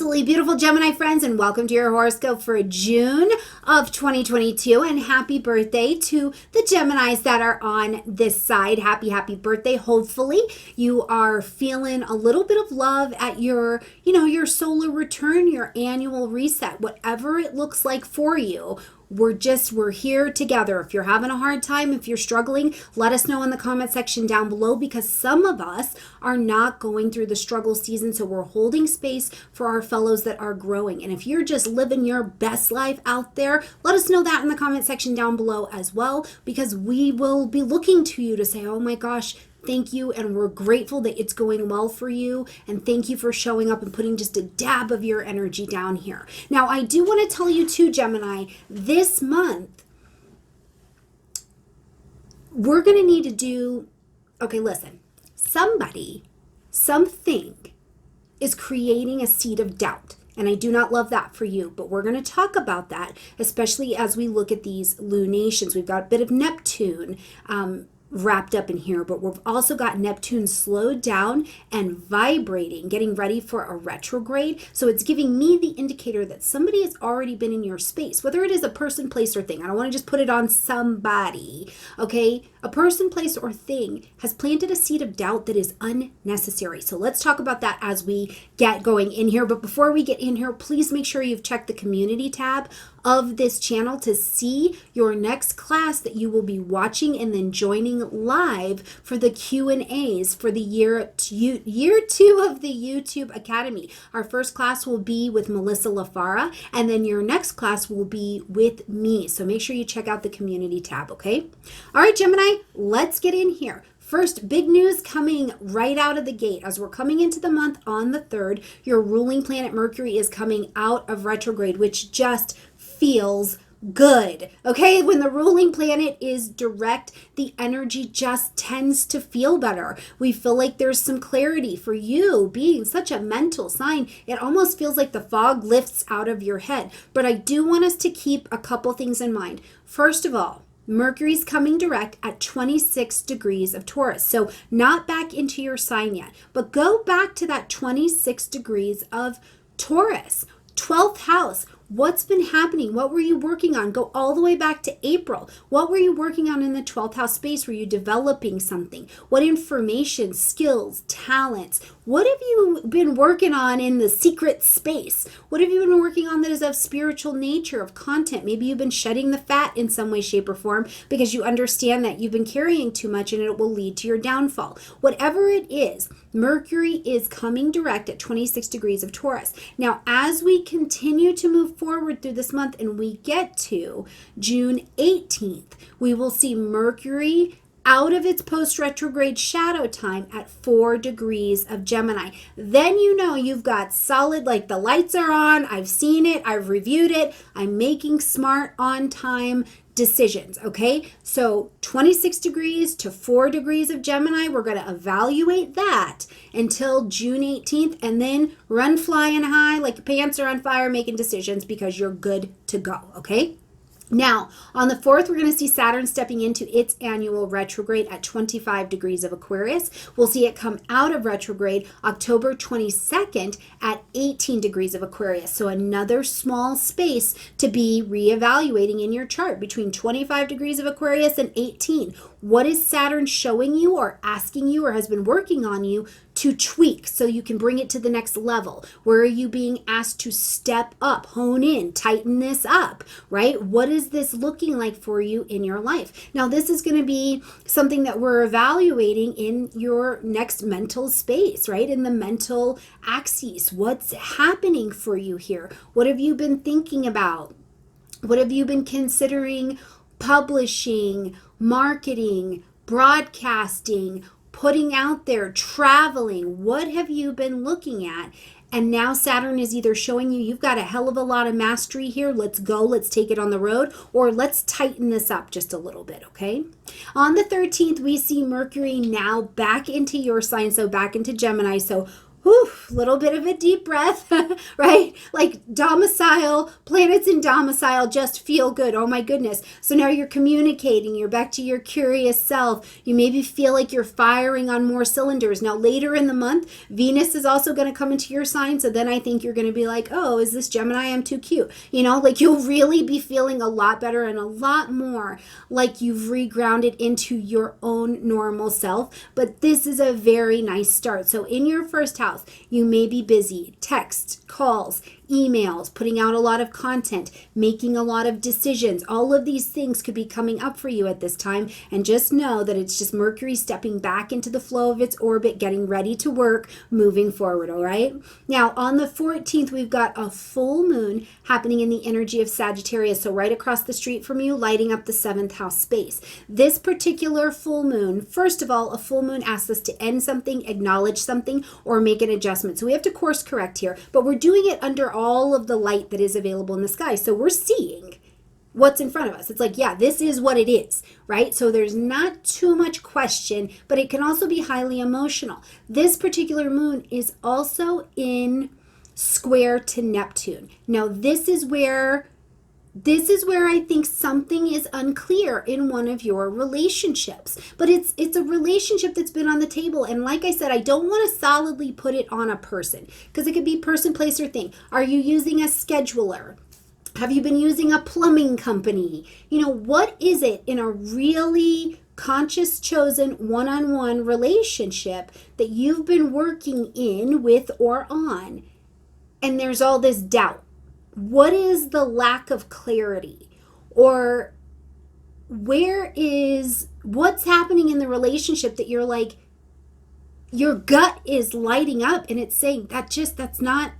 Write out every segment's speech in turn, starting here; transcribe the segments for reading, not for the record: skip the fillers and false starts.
absolutely beautiful Gemini friends, and welcome to your horoscope for June of 2022. And happy birthday to the Geminis that are on this side. Happy birthday. Hopefully you are feeling a little bit of love at your solar return, your annual reset, whatever it looks like for you. We're here together. If you're having a hard time, if you're struggling, let us know in the comment section down below, because some of us are not going through the struggle season. So we're holding space for our fellows that are growing. And if you're just living your best life out there, let us know that in the comment section down below as well, because we will be looking to you to say, oh my gosh, thank you, and we're grateful that it's going well for you, and thank you for showing up and putting just a dab of your energy down here. Now, I do want to tell you too, Gemini, this month, we're going to need to do, okay, listen, something is creating a seed of doubt. And I do not love that for you, but we're going to talk about that, especially as we look at these lunations. We've got a bit of Neptune wrapped up in here, but we've also got Neptune slowed down and vibrating, getting ready for a retrograde. So it's giving me the indicator that somebody has already been in your space, whether it is a person, place, or thing. I don't want to just put it on somebody, okay? A person, place, or thing has planted a seed of doubt that is unnecessary. So let's talk about that as we get going in here. But before we get in here, please make sure you've checked the community tab of this channel to see your next class that you will be watching and then joining live for the Q&As for the year two of the YouTube Academy. Our first class will be with Melissa LaFara, and then your next class will be with me. So make sure you check out the community tab, okay? All right, Gemini, let's get in here. First, big news coming right out of the gate. As we're coming into the month on the 3rd, your ruling planet Mercury is coming out of retrograde, which just feels good. Okay, when the ruling planet is direct, the energy just tends to feel better. We feel like there's some clarity. For you being such a mental sign, it almost feels like the fog lifts out of your head. But I do want us to keep a couple things in mind. First of all, Mercury's coming direct at 26 degrees of Taurus. So not back into your sign yet, but go back to that 26 degrees of Taurus. 12th house. What's been happening? What were you working on? Go all the way back to April. What were you working on in the 12th house space? Were you developing something? What information, skills, talents? What have you been working on in the secret space? What have you been working on that is of spiritual nature, of content? Maybe you've been shedding the fat in some way, shape, or form because you understand that you've been carrying too much and it will lead to your downfall. Whatever it is, Mercury is coming direct at 26 degrees of Taurus. Now, as we continue to move forward through this month and we get to June 18th, we will see Mercury out of its post-retrograde shadow time at 4 degrees of Gemini. Then you know you've got solid, like the lights are on, I've seen it, I've reviewed it, I'm making smart on time decisions, okay? So 26 degrees to 4 degrees of Gemini, we're going to evaluate that until June 18th and then run flying high like your pants are on fire making decisions because you're good to go, okay? Now, on the 4th, we're going to see Saturn stepping into its annual retrograde at 25 degrees of Aquarius. We'll see it come out of retrograde October 22nd at 18 degrees of Aquarius. So another small space to be reevaluating in your chart between 25 degrees of Aquarius and 18. What is Saturn showing you or asking you or has been working on you to tweak so you can bring it to the next level? Where are you being asked to step up, hone in, tighten this up, right? What is this looking like for you in your life? Now, this is going to be something that we're evaluating in your next mental space, right? In the mental axis. What's happening for you here? What have you been thinking about? What have you been considering publishing, marketing, broadcasting, putting out there, traveling? What have you been looking at? And now Saturn is either showing you you've got a hell of a lot of mastery here. Let's go. Let's take it on the road. Or let's tighten this up just a little bit, okay? On the 13th, we see Mercury now back into your sign, so back into Gemini. So, whew, little bit of a deep breath, right? Like domicile, planets in domicile just feel good. Oh my goodness. So now you're communicating, you're back to your curious self. You maybe feel like you're firing on more cylinders. Now later in the month, Venus is also going to come into your sign. So then I think you're going to be like, oh, is this Gemini? I'm too cute. You know, like you'll really be feeling a lot better and a lot more like you've regrounded into your own normal self. But this is a very nice start. So in your first house, you may be busy, texts, calls, emails, putting out a lot of content, making a lot of decisions. All of these things could be coming up for you at this time. And just know that it's just Mercury stepping back into the flow of its orbit, getting ready to work, moving forward, all right? Now, on the 14th, we've got a full moon happening in the energy of Sagittarius. So right across the street from you, lighting up the 7th house space. This particular full moon, first of all, a full moon asks us to end something, acknowledge something, or make an adjustment. So we have to course correct here, but we're doing it under all of the light that is available in the sky. So we're seeing what's in front of us. It's like, yeah, this is what it is, right? So there's not too much question, but it can also be highly emotional. This particular moon is also in square to Neptune. Now, this is where I think something is unclear in one of your relationships. But it's a relationship that's been on the table. And like I said, I don't want to solidly put it on a person because it could be person, place, or thing. Are you using a scheduler? Have you been using a plumbing company? You know, what is it in a really conscious, chosen, one-on-one relationship that you've been working in, with, or on? And there's all this doubt. What is the lack of clarity? Or what's happening in the relationship that you're like, your gut is lighting up and it's saying that's not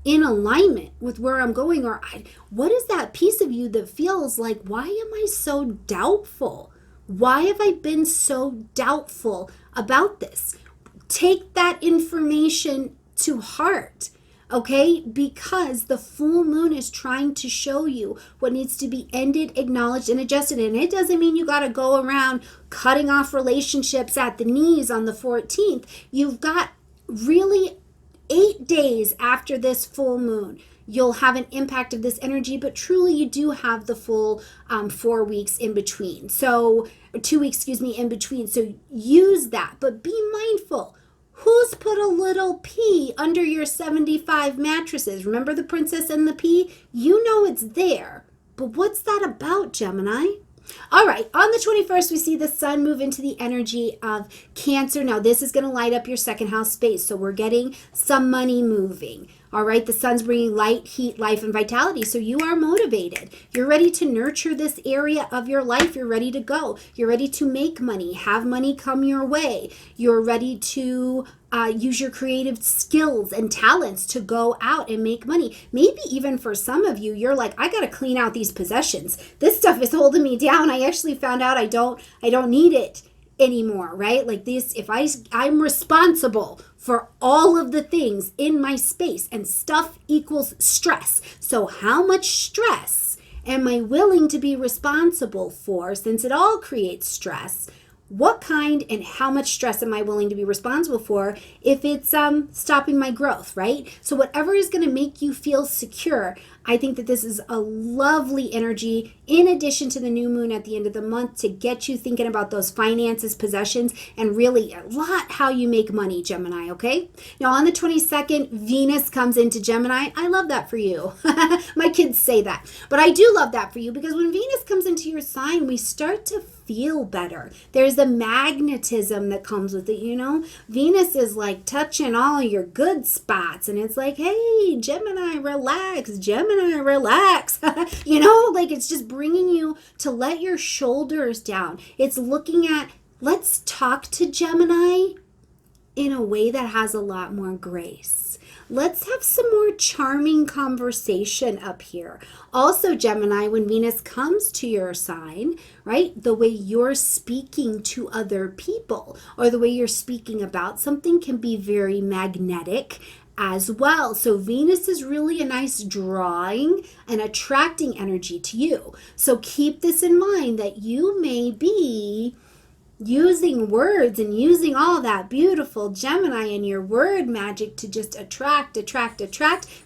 in alignment with where I'm going? Or what is that piece of you that feels like, why am I so doubtful? Why have I been so doubtful about this? Take that information to heart. Okay, because the full moon is trying to show you what needs to be ended, acknowledged, and adjusted. And it doesn't mean you got to go around cutting off relationships at the knees on the 14th. You've got really 8 days after this full moon. You'll have an impact of this energy, but truly you do have the full 4 weeks in between. So 2 weeks, in between. So use that, but be mindful. Who's put a little pea under your 75 mattresses? Remember the princess and the pea? You know it's there. But what's that about, Gemini? All right, on the 21st, we see the sun move into the energy of Cancer. Now, this is going to light up your 2nd house space. So we're getting some money moving. All right, the sun's bringing light, heat, life, and vitality. So you are motivated. You're ready to nurture this area of your life. You're ready to go. You're ready to make money, have money come your way. You're ready to use your creative skills and talents to go out and make money. Maybe even for some of you, you're like, I got to clean out these possessions. This stuff is holding me down. I actually found out I don't need it anymore, right? Like this, if I'm responsible for all of the things in my space, and stuff equals stress. So how much stress am I willing to be responsible for, since it all creates stress? What kind and how much stress am I willing to be responsible for if it's stopping my growth, right? So whatever is going to make you feel secure, I think that this is a lovely energy in addition to the new moon at the end of the month to get you thinking about those finances, possessions, and really a lot how you make money, Gemini, okay? Now on the 22nd, Venus comes into Gemini. I love that for you. My kids say that. But I do love that for you because when Venus comes into your sign, we start to feel better. There's the magnetism that comes with it, you know? Venus is like touching all your good spots and it's like, hey, Gemini, relax. Gemini, relax. You know, like it's just bringing you to let your shoulders down. It's looking at, let's talk to Gemini in a way that has a lot more grace. Let's have some more charming conversation up here. Also, Gemini, when Venus comes to your sign, right, the way you're speaking to other people or the way you're speaking about something can be very magnetic as well. So Venus is really a nice drawing and attracting energy to you. So keep this in mind that you may be using words and using all that beautiful Gemini and your word magic to just attract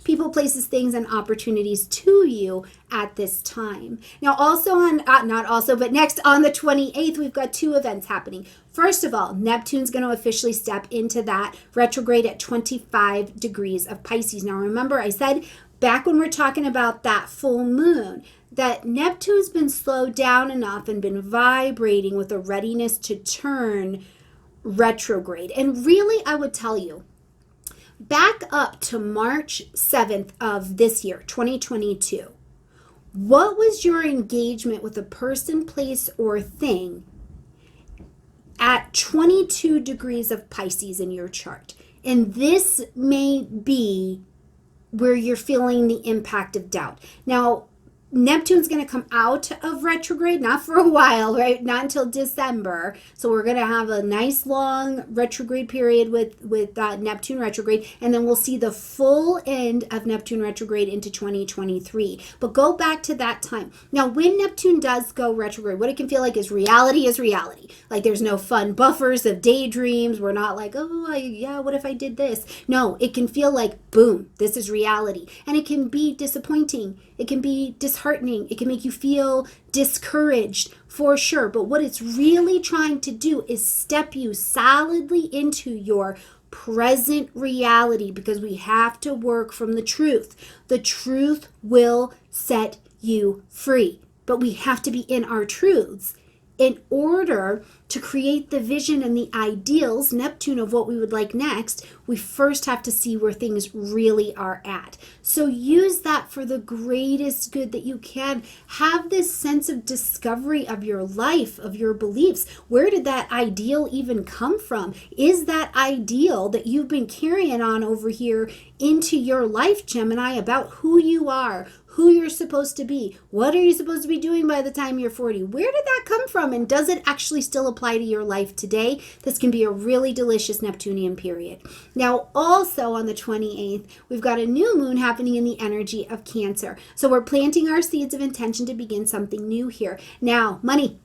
people, places, things, and opportunities to you at this time. Now, also on, not also, but next on the 28th, we've got two events happening. First of all, Neptune's going to officially step into that retrograde at 25 degrees of Pisces. Now, remember, I said back when we're talking about that full moon, that Neptune's been slowed down enough and been vibrating with a readiness to turn retrograde. And really, I would tell you, back up to March 7th of this year, 2022, what was your engagement with a person, place, or thing at 22 degrees of Pisces in your chart? And this may be where you're feeling the impact of doubt. Now, Neptune's going to come out of retrograde, not for a while, right? Not until December. So we're going to have a nice long retrograde period with Neptune retrograde, and then we'll see the full end of Neptune retrograde into 2023. But go back to that time. Now, when Neptune does go retrograde, what it can feel like is reality is reality. Like there's no fun buffers of daydreams. We're not like, oh, yeah, what if I did this? No, it can feel like, boom, this is reality. And it can be disappointing. It can be disheartening. It can make you feel discouraged for sure. But what it's really trying to do is step you solidly into your present reality, because we have to work from the truth. The truth will set you free, but we have to be in our truths in order to create the vision and the ideals, Neptune, of what we would like next. We first have to see where things really are at. So use that for the greatest good that you can. Have this sense of discovery of your life, of your beliefs. Where did that ideal even come from? Is that ideal that you've been carrying on over here into your life, Gemini, about who you are, who you're supposed to be? What are you supposed to be doing by the time you're 40? Where did that come from? And does it actually still apply to your life today? This can be a really delicious Neptunian period. Now, also on the 28th, we've got a new moon happening in the energy of Cancer. So we're planting our seeds of intention to begin something new here. Now, money.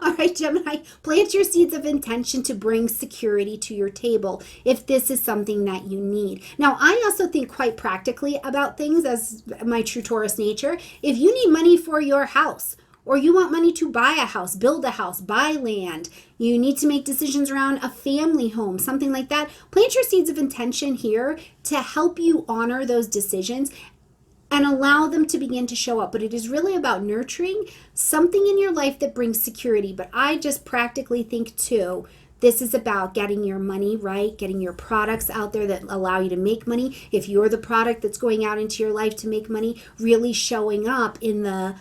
All right, Gemini, plant your seeds of intention to bring security to your table if this is something that you need. Now, I also think quite practically about things as my true Taurus nature. If you need money for your house, or you want money to buy a house, build a house, buy land, you need to make decisions around a family home, something like that, plant your seeds of intention here to help you honor those decisions and allow them to begin to show up. But it is really about nurturing something in your life that brings security. But I just practically think too, this is about getting your money right, getting your products out there that allow you to make money. If you're the product that's going out into your life to make money, really showing up in the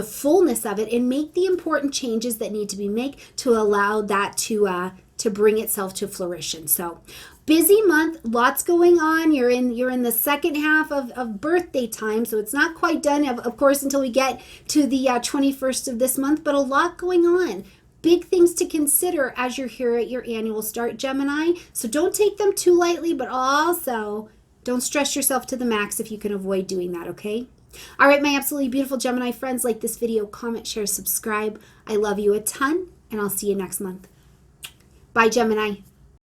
fullness of it, and make the important changes that need to be made to allow that to bring itself to fruition. So busy month, lots going on. You're in the second half of birthday time, so it's not quite done, of course, until we get to the 21st of this month, but a lot going on. Big things to consider as you're here at your annual start, Gemini. So don't take them too lightly, but also don't stress yourself to the max if you can avoid doing that, okay? All right, my absolutely beautiful Gemini friends, like this video, comment, share, subscribe. I love you a ton, and I'll see you next month. Bye, Gemini.